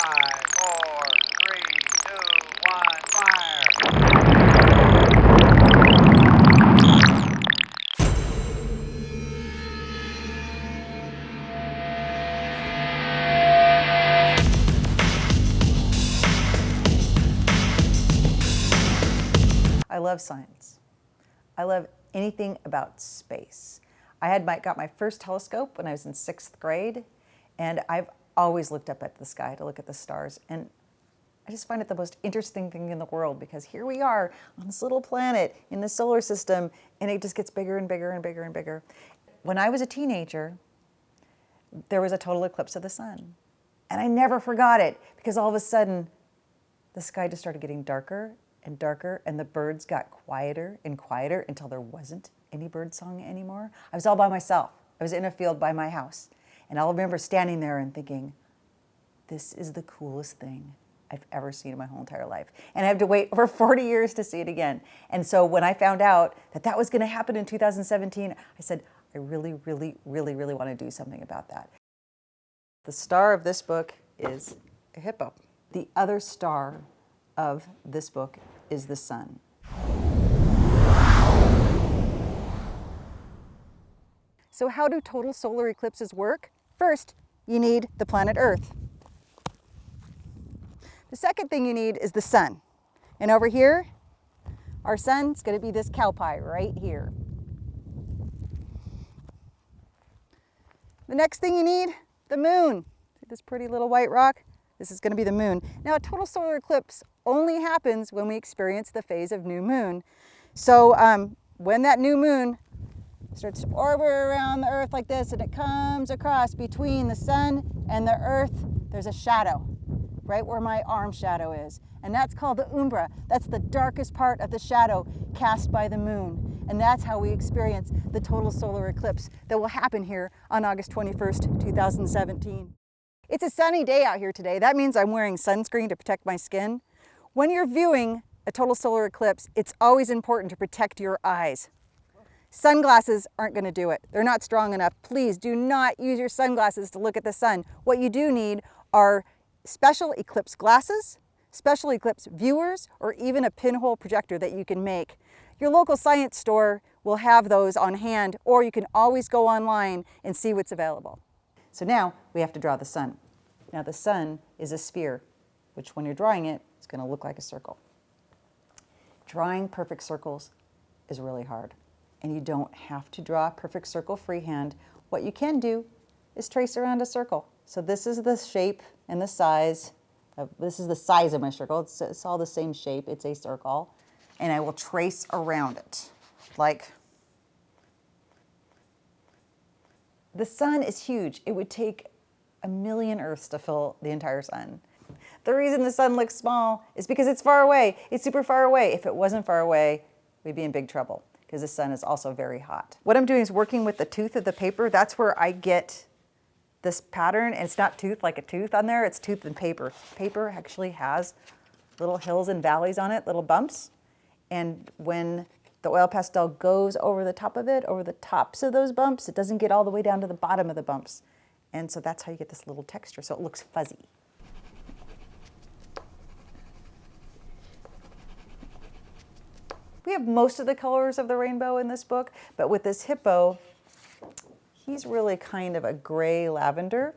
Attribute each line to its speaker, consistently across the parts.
Speaker 1: 5, 4, 3, 2, 1, fire!
Speaker 2: I love science. I love anything about space. I got my first telescope when I was in 6th grade, and I've always looked up at the sky to look at the stars. And I just find it the most interesting thing in the world, because here we are on this little planet in the solar system, and it just gets bigger and bigger and bigger and bigger. When I was a teenager, there was a total eclipse of the sun. And I never forgot it, because all of a sudden, the sky just started getting darker and darker, and the birds got quieter and quieter until there wasn't any bird song anymore. I was all by myself. I was in a field by my house. And I'll remember standing there and thinking, this is the coolest thing I've ever seen in my whole entire life. And I have to wait over 40 years to see it again. And so when I found out that that was going to happen in 2017, I said, I really, really, really, really want to do something about that. The star of this book is a hippo. The other star of this book is the sun. So how do total solar eclipses work? First, you need the planet Earth. The second thing you need is the sun. And over here, our sun's going to be this cow pie right here. The next thing you need, the moon. See this pretty little white rock? This is going to be the moon. Now, a total solar eclipse only happens when we experience the phase of new moon. So when that new moon starts to orbit around the Earth like this, and it comes across between the sun and the Earth, there's a shadow, right where my arm shadow is. And that's called the umbra. That's the darkest part of the shadow cast by the moon. And that's how we experience the total solar eclipse that will happen here on August 21st, 2017. It's a sunny day out here today. That means I'm wearing sunscreen to protect my skin. When you're viewing a total solar eclipse, it's always important to protect your eyes. Sunglasses aren't going to do it. They're not strong enough. Please do not use your sunglasses to look at the sun. What you do need are special eclipse glasses, special eclipse viewers, or even a pinhole projector that you can make. Your local science store will have those on hand, or you can always go online and see what's available. So now we have to draw the sun. Now the sun is a sphere, which when you're drawing it, it's going to look like a circle. Drawing perfect circles is really hard. And you don't have to draw a perfect circle freehand. What you can do is trace around a circle. So this is the shape and the size. This is the size of my circle. It's all the same shape. It's a circle. And I will trace around it. Like, the sun is huge. It would take 1,000,000 Earths to fill the entire sun. The reason the sun looks small is because it's far away. It's super far away. If it wasn't far away, we'd be in big trouble, because the sun is also very hot. What I'm doing is working with the tooth of the paper. That's where I get this pattern. And it's not tooth like a tooth on there, it's tooth and paper. Paper actually has little hills and valleys on it, little bumps. And when the oil pastel goes over the top of it, over the tops of those bumps, it doesn't get all the way down to the bottom of the bumps. And so that's how you get this little texture, so it looks fuzzy. We have most of the colors of the rainbow in this book, but with this hippo, he's really kind of a gray lavender.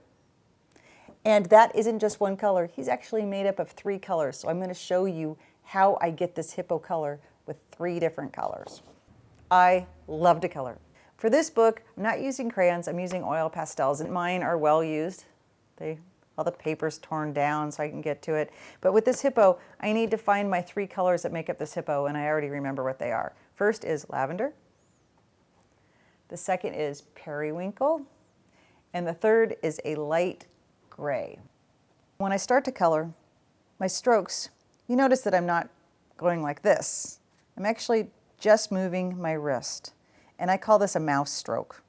Speaker 2: And that isn't just one color. He's actually made up of 3 colors. So I'm going to show you how I get this hippo color with 3 different colors. I love to color. For this book, I'm not using crayons, I'm using oil pastels, and mine are well used. All the paper's torn down so I can get to it. But with this hippo, I need to find my 3 colors that make up this hippo, and I already remember what they are. First is lavender. The second is periwinkle. And the third is a light gray. When I start to color my strokes, you notice that I'm not going like this. I'm actually just moving my wrist. And I call this a mouse stroke.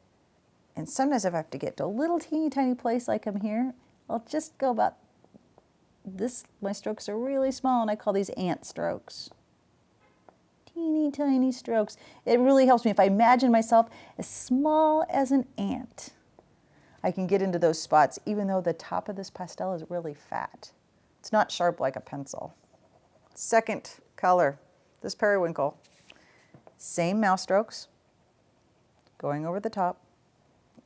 Speaker 2: And sometimes if I have to get to a little teeny tiny place like I'm here, I'll just go about this. My strokes are really small, and I call these ant strokes. Teeny tiny strokes. It really helps me. If I imagine myself as small as an ant, I can get into those spots, even though the top of this pastel is really fat. It's not sharp like a pencil. Second color, this periwinkle. Same mouse strokes, going over the top.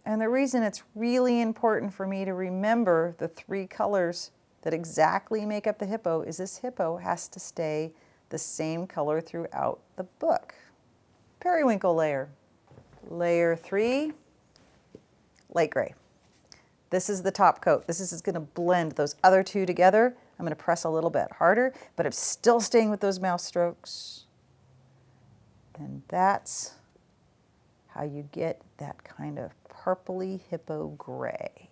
Speaker 2: And the reason it's really important for me to remember the 3 colors that exactly make up the hippo is this hippo has to stay the same color throughout the book. Periwinkle layer. Layer 3, light gray. This is the top coat. This is going to blend those other 2 together. I'm going to press a little bit harder, but I'm still staying with those mouse strokes. And that's how you get that kind of purpley hippo gray.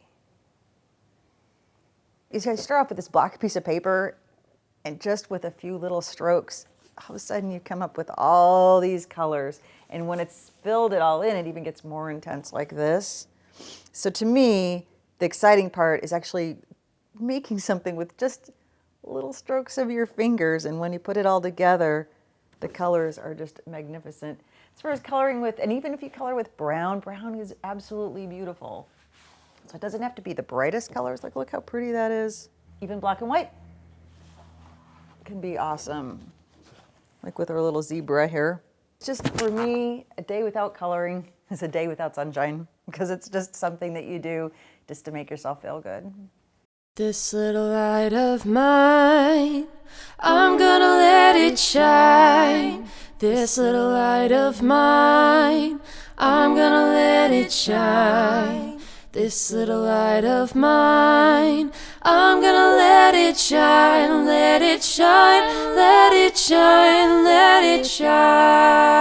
Speaker 2: You see, I start off with this black piece of paper, and just with a few little strokes, all of a sudden you come up with all these colors. And when it's filled it all in, it even gets more intense like this. So to me, the exciting part is actually making something with just little strokes of your fingers. And when you put it all together, the colors are just magnificent. As far as coloring with, and even if you color with brown, brown is absolutely beautiful. So it doesn't have to be the brightest colors. Like, look how pretty that is. Even black and white can be awesome. Like with our little zebra here. Just for me, a day without coloring is a day without sunshine, because it's just something that you do just to make yourself feel good.
Speaker 3: This little light of mine, I'm gonna let it shine. This little light of mine, I'm gonna let it shine. This little light of mine, I'm gonna let it shine, let it shine, let it shine, let it shine.